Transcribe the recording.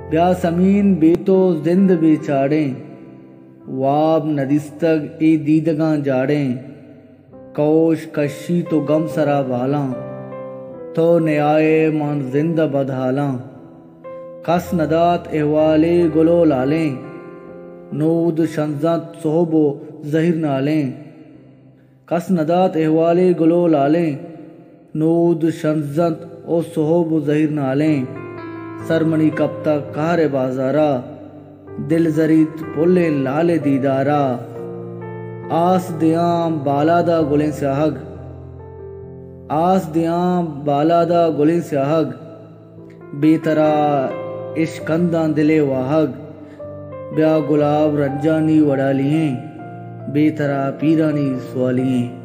ब्या समीन बेतो जिंद बेचाड़ें, वाब नदिस्तग ए दीदगां जाड़ें, कौश कशी तो गम सरा वाला, तो न्याय मान जिंदा बदहाला, कस नदात एहवाले गुलो लालें, नूद शंजत सोहबो जहिर नालें, कस नदात एहवाले गुलो लालें, नूद शंजत ओ सोहबो जहिर नालें, सरमनी कब तक कार बाजारा, दिल जरीत पुल्ले लाले दीदारा, आस दियां बालादा गुलें स्याहग, आस दियां बालादा गुलें स्याहग, बेतरा इश्कंदा दिले वाहग, ब्या गुलाब रंजानी वडालियें, बेतरा पीरानी सवालियें।